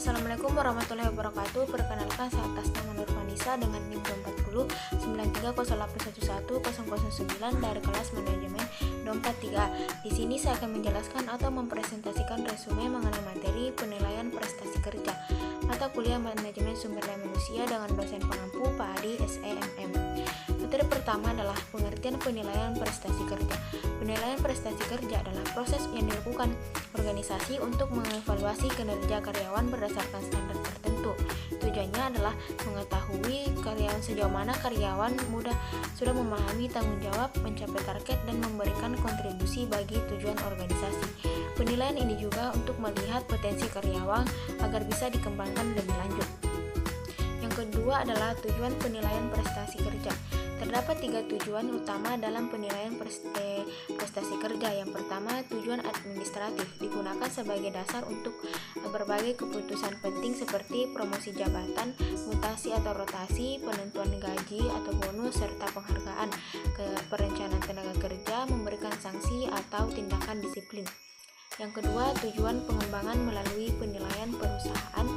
Assalamualaikum warahmatullahi wabarakatuh. Perkenalkan, saya atas nama Nur Vanisa dengan NIM 240 930811009 dari kelas manajemen 243. Di sini saya akan menjelaskan atau mempresentasikan resume mengenai materi penilaian prestasi kerja mata kuliah manajemen sumber daya manusia dengan dosen pengampu Pak Adi SEMM. Materi pertama adalah pengertian penilaian prestasi kerja. Penilaian prestasi kerja adalah proses yang dilakukan organisasi untuk mengevaluasi kinerja karyawan berdasarkan standar tertentu. Tujuannya adalah mengetahui karyawan sejauh mana karyawan sudah memahami tanggung jawab, mencapai target, dan memberikan kontribusi bagi tujuan organisasi. Penilaian ini juga untuk melihat potensi karyawan agar bisa dikembangkan lebih lanjut. Yang kedua adalah tujuan penilaian prestasi kerja. Terdapat 3 tujuan utama dalam penilaian prestasi kerja. Yang pertama, tujuan administratif, digunakan sebagai dasar untuk berbagai keputusan penting seperti promosi jabatan, mutasi atau rotasi, penentuan gaji atau bonus, serta penghargaan. Perencanaan tenaga kerja, memberikan sanksi atau tindakan disiplin. Yang kedua, tujuan pengembangan melalui penilaian perusahaan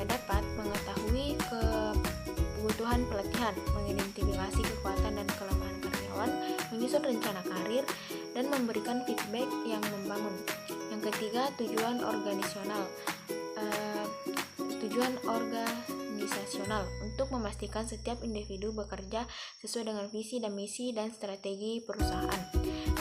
dapat mengetahui kebutuhan pelatihan, mengidentifikasi kekuatan dan kelemahan karyawan, menyusun rencana karir, dan memberikan feedback yang membangun. Yang ketiga, tujuan organisasional. Untuk memastikan setiap individu bekerja sesuai dengan visi dan misi dan strategi perusahaan.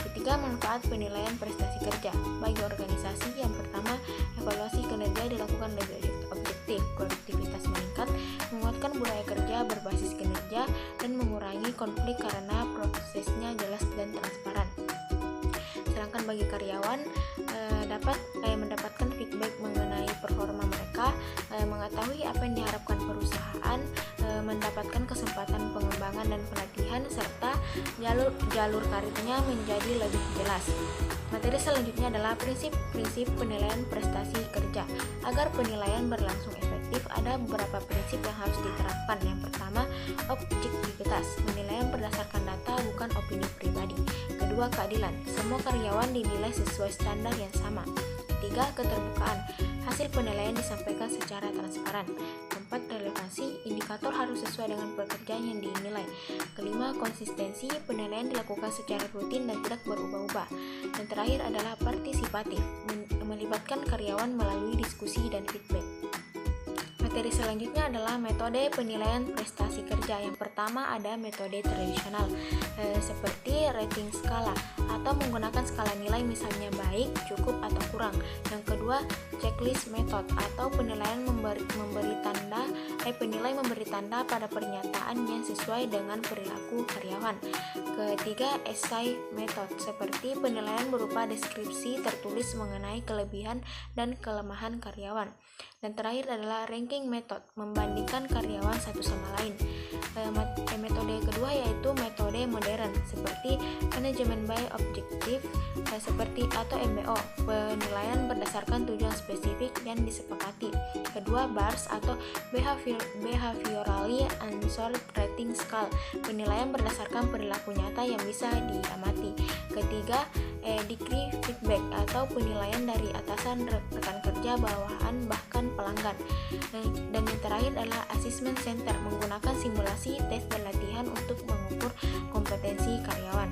Ketiga, manfaat penilaian prestasi kerja bagi organisasi. Yang pertama, evaluasi kinerja dilakukan lebih objektif, produktivitas meningkat, menguatkan budaya kerja berbasis kinerja, dan mengurangi konflik karena prosesnya jelas dan transparan. Sedangkan bagi karyawan dapat mendapatkan feedback mengenai performa mereka, mengetahui apa yang diharapkan perusahaan, mendapatkan kesempatan pengembangan dan pelatihan, serta jalur karirnya menjadi lebih jelas. Materi selanjutnya adalah prinsip-prinsip penilaian prestasi kerja. Agar penilaian berlangsung efektif, ada beberapa prinsip yang harus diterapkan. Yang pertama, objektivitas, penilaian berdasarkan data bukan opini pribadi. Kedua, keadilan, semua karyawan dinilai sesuai standar yang sama. Ketiga, keterbukaan, hasil penilaian disampaikan secara transparan. Keempat, relevansi, indikator harus sesuai dengan pekerjaan yang dinilai. Kelima, konsistensi, penilaian dilakukan secara rutin dan tidak berubah-ubah. Dan terakhir adalah partisipatif, melibatkan karyawan melalui diskusi dan feedback. Materi selanjutnya adalah metode penilaian prestasi kerja. Yang pertama ada metode tradisional seperti rating skala atau menggunakan skala nilai, misalnya baik, cukup, atau kurang. Yang kedua, checklist method atau penilai memberi tanda pada pernyataan yang sesuai dengan perilaku karyawan. Ketiga, essay method seperti penilaian berupa deskripsi tertulis mengenai kelebihan dan kelemahan karyawan. Dan terakhir adalah ranking method, membandingkan karyawan satu sama lain. Metode kedua yaitu metode modern seperti manajemen by objective seperti atau MBO, penilaian berdasarkan tujuan spesifik yang disepakati. Kedua, BARS atau behaviorally answered rating scale, penilaian berdasarkan perilaku nyata yang bisa diamati. Ketiga, degree feedback atau penilaian dari atasan, rekan kerja, bawahan, bahkan pelanggan. Dan yang terakhir adalah assessment center, menggunakan simulasi, tes, dan latihan untuk mengukur kompetensi karyawan.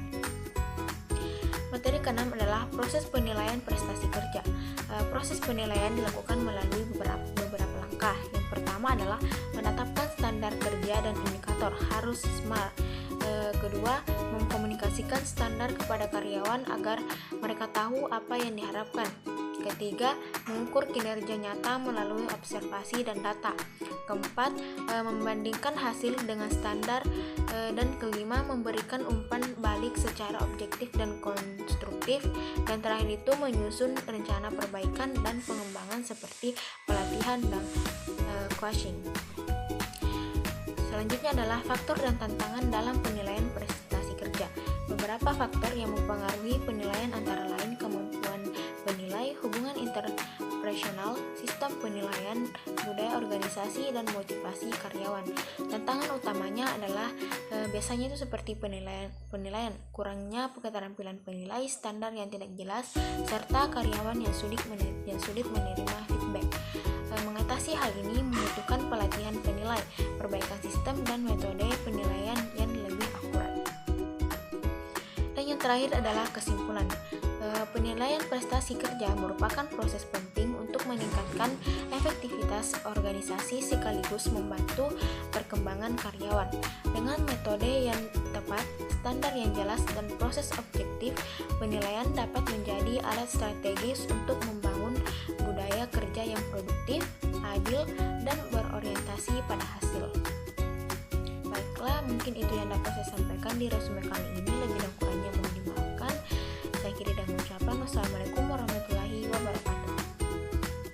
Materi keenam adalah proses penilaian prestasi kerja. Proses penilaian dilakukan melalui beberapa langkah. Yang pertama adalah menetapkan standar kerja dan indikator, harus SMART. Kedua, mengkomunikasikan standar kepada karyawan agar mereka tahu apa yang diharapkan. Ketiga, mengukur kinerja nyata melalui observasi dan data. Keempat, membandingkan hasil dengan standar. Dan kelima, memberikan umpan balik secara objektif dan konstruktif. Dan terakhir itu menyusun rencana perbaikan dan pengembangan seperti pelatihan dan coaching. Selanjutnya adalah faktor dan tantangan dalam penilaian prestasi kerja. Beberapa faktor yang mempengaruhi penilaian antara lain kemampuan penilai, hubungan interpersonal, sistem penilaian, budaya organisasi, dan motivasi karyawan. Tantangan utamanya adalah biasanya itu seperti penilaian, kurangnya keterampilan penilai, standar yang tidak jelas, serta karyawan yang sulit menerima feedback. mengatasi hal ini membutuhkan pelatihan penilai, perbaikan sistem, dan metode penilaian yang lebih akurat. Dan yang terakhir adalah kesimpulan. Penilaian prestasi kerja merupakan proses penting untuk meningkatkan efektivitas organisasi sekaligus membantu perkembangan karyawan. Dengan metode yang tepat, standar yang jelas, dan proses objektif, penilaian dapat menjadi alat strategis untuk membangun budaya kerja yang produktif, adil, dan berorientasi pada hasil. Baiklah, mungkin itu yang dapat saya sampaikan di resume kali ini. Lebih dan kurangnya mohon dimaafkan. Saya kira dan mengucapkan wassalamualaikum